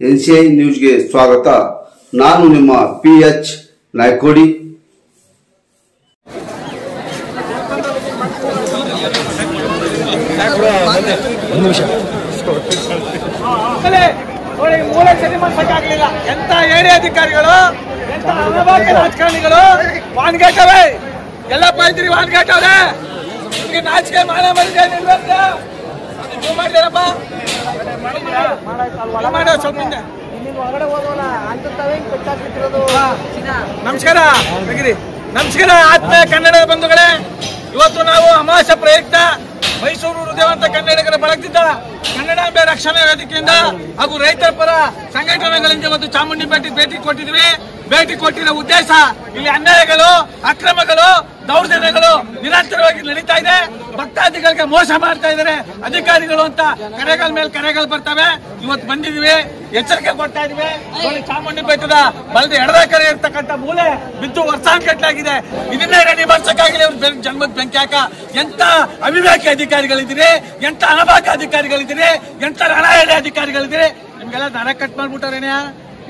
NCI ನ್ಯೂಸ್ಗೆ ಸ್ವಾಗತ. ನಾನು ನಿಮ್ಮ PH ನಾಯ್ಕೋಡಿ. ಮೂಲ ಸರಿಮಂತಕ್ಕಾಗಲಿಲ್ಲ. ಎಂತ ಏರಿಯಾ ಅಧಿಕಾರಿಗಳು, ಎಂತ ಅನವಾಕ್ಯ ರಾಜಕಾರಣಿಗಳು ವಾನ್ಗೇಟವೆ. ಎಲ್ಲಪ್ಪ ಇದ್ರಿ ವಾನ್ಗೇಟವ್ರೆ. ನಿಮ್ಗೆ ನಾಚಿಕೆ ಮಾನ ಮರ್ಯಾದೆ ನಿಲ್ಬೇಕ. ನೀವು ಮಾಡಿದಾರಪ್ಪ ಮಾಡೋ ಸ್ವಲ್ಪ ಹಿಂದೆ. ನಮಸ್ಕಾರ ನಮಸ್ಕಾರ ಆತ್ಮೀಯ ಕನ್ನಡ ಬಂಧುಗಳೇ. ಇವತ್ತು ನಾವು ಅಮಾವಾಸ್ಯ ಪ್ರಯುಕ್ತ ಮೈಸೂರು ಹೃದಯವಂತ ಕನ್ನಡಿಗರ ಬಳಗದಿಂದ ಕನ್ನಡಾಂಬೆ ರಕ್ಷಣಾ ವೇದಿಕೆಯಿಂದ ಹಾಗೂ ರೈತರ ಪರ ಸಂಘಟನೆಗಳಿಂದ ಮತ್ತು ಚಾಮುಂಡಿ ಭೇಟಿ ಕೊಟ್ಟಿದ್ವಿ. ಭೇಟಿ ಕೊಟ್ಟಿರೋ ಉದ್ದೇಶ ಇಲ್ಲಿ ಅನ್ಯಾಯಗಳು, ಅಕ್ರಮಗಳು, ದೌರ್ಜನ್ಯಗಳು ನಿರಂತರವಾಗಿ ನಡೀತಾ ಇದೆ. ಭಕ್ತಾದಿಗಳಿಗೆ ಮೋಸ ಮಾಡ್ತಾ ಇದ್ದಾರೆ ಅಧಿಕಾರಿಗಳು ಅಂತ ಕರೆಗಳ ಮೇಲೆ ಕರೆಗಳು ಬರ್ತವೆ. ಇವತ್ತು ಬಂದಿದ್ವಿ, ಎಚ್ಚರಿಕೆ ಕೊಡ್ತಾ ಇದೀವಿ. ಚಾಮುಂಡಿ ಬೆಟ್ಟದ ಬಲದ ಎಡದ ಕರೆ ಇರ್ತಕ್ಕಂಥ ಮೂಲೆ ಬಿದ್ದು ವರ್ಷಾನ್ಗಟ್ಲಾಗಿದೆ. ಇದನ್ನೇ ರೆಡಿ ಮಾಡ್ಸಕ್ಕಾಗಿಲ್ಲ. ಇವ್ರು ಜನ್ಮದ ಬೆಂಕಿ ಹಾಕ. ಎಂತ ಅವಿವೇಕಿ ಅಧಿಕಾರಿಗಳಿದ್ದೀರಿ, ಎಂತ ಅನವಾಕ್ಯ ಅಧಿಕಾರಿಗಳಿದ್ದೀರಿ, ಎಂತ ರಣಹೇಳಿ ಅಧಿಕಾರಿಗಳಿದ್ದೀರಿ. ನಿಮ್ಗೆಲ್ಲ ನರ ಕಟ್ ಮಾಡ್ಬಿಟ್ಟಾರೇನ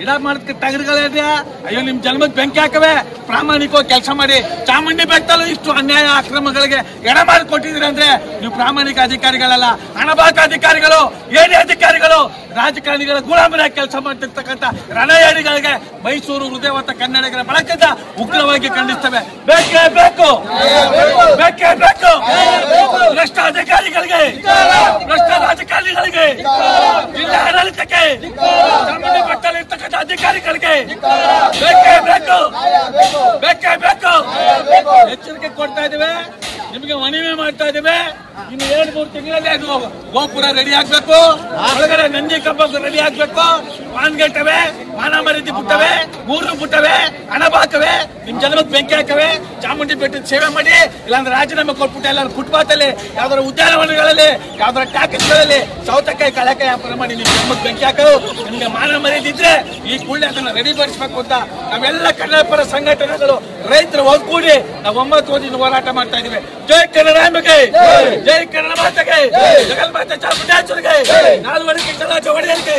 ಇಡ ಮಾಡಕ್ಕೆ ಟಗರುಗಳಿದ್ಯಾ? ಅಯ್ಯೋ, ನಿಮ್ ಜನ್ಮದ ಬೆಂಕಿ ಹಾಕವೆ. ಪ್ರಾಮಾಣಿಕವಾಗಿ ಕೆಲಸ ಮಾಡಿ. ಚಾಮುಂಡಿ ಬೆಟ್ಟದಲ್ಲೂ ಇಷ್ಟು ಅನ್ಯಾಯ ಅಕ್ರಮಗಳಿಗೆ ಎಡ ಮಾಡಿ ಕೊಟ್ಟಿದ್ದೀರಿ ಅಂದ್ರೆ ನೀವು ಪ್ರಾಮಾಣಿಕ ಅಧಿಕಾರಿಗಳಲ್ಲ, ಅನವಾಕ್ಯ ಅಧಿಕಾರಿಗಳು, ಏನೇ ಅಧಿಕಾರಿಗಳು, ರಾಜಕಾರಣಿಗಳ ಗುಲಾಮರಾಗಿ ಕೆಲಸ ಮಾಡ್ತಿರ್ತಕ್ಕಂಥ ರಣಹೇಡಿಗಳಿಗೆ ಮೈಸೂರು ಹೃದಯವಂತ ಕನ್ನಡಿಗರ ಬಳಗದಿಂದ ಉಗ್ರವಾಗಿ ಖಂಡಿಸ್ತವೆ. ಬೇಕೇ ಬೇಕು, ಬೇಕೇ ಬೇಕು. ಭ್ರಷ್ಟ ಅಧಿಕಾರಿಗಳಿಗೆ, ಭ್ರಷ್ಟ ರಾಜಕಾರಣಿಗಳಿಗೆ, ಜಿಲ್ಲಾ ಆಡಳಿತಕ್ಕೆ, ಚಾಮುಂಡಿ ಬೆಟ್ಟದಲ್ಲಿ ಇರ್ತಕ್ಕಂಥ ಅಧಿಕಾರಿಗಳಿಗೆ ಬೇಕೇ ಬೇಕು, ಬೇಕೇ ಬೇಕು. ಎಚ್ಚರಿಕೆ ಕೊಡ್ತಾ ಇದ್ದೇವೆ, ನಿಮಗೆ ಮನವಿ ಮಾಡ್ತಾ ಇದ್ದೇವೆ. ಇನ್ನು 2-3 ತಿಂಗಳಲ್ಲಿ ಅದು ಗೋಪುರ ರೆಡಿ ಆಗ್ಬೇಕು, ಒಳಗಡೆ ನಂದಿ ಕಬ್ಬ ರೆಡಿ ಆಗ್ಬೇಕು. ವಾನ್ಗೇಟವೆ, ಮಾನ ಮರ್ಯಾದೆ ಬಿಟ್ಟವೆ, ಮೂರು ಬಿಟ್ಟವೆ, ಹಣ ಬಾಕವೆ, ನಿಮ್ ಜನ್ಮಕ್ಕೆ ಬೆಂಕಿ ಹಾಕವೆ. ಚಾಮುಂಡಿ ಬೆಟ್ಟದ ಸೇವೆ ಮಾಡಿ, ಇಲ್ಲಾಂದ್ರೆ ರಾಜೀನಾಮೆ ಕೊಟ್ಬಿಟ್ಟು ಎಲ್ಲರೂ ಫುಟ್ಪಾತ್ ಅಲ್ಲಿ, ಯಾವ್ದಾರ ಉದ್ಯಾನವನಗಳಲ್ಲಿ, ಯಾವ್ದಾರ ಟ್ಯಾಕ್ಸ್ಗಳಲ್ಲಿ ಸೌತೆಕಾಯಿ ಕಳೆಕಾಯಿ ವ್ಯಾಪಾರ ಮಾಡಿ ನಿಮ್ ಜನ್ಮಕ್ಕೆ ಬೆಂಕಿ ಹಾಕೋ. ನಿಮ್ಗೆ ಮಾನ ಮರ್ಯಾದೆ ಇದ್ರೆ ಈ ಕೂಡಲೇ ಅದನ್ನ ರೆಡಿ ಪಡಿಸಬೇಕು ಅಂತ ನಾವೆಲ್ಲ ಕನ್ನಡ ಪರ ಸಂಘಟನೆಗಳು, ರೈತರು ಒಗ್ಗೂಡಿ ನಾವು 9 ದಿನ ಹೋರಾಟ ಮಾಡ್ತಾ ಇದೀವಿ. ಜೈ ಕನ್ನಡಾಂಬೆಗೆ, ಜೈ ಕನ್ನಡ ಮಾತೆಗೆ, ಜಗನ್ಮಾತೆ ಚಾಮುಂಡೇಶ್ವರಿಗೆ, 4 ವರ್ಷ ಒಡೆಯರಿಗೆ.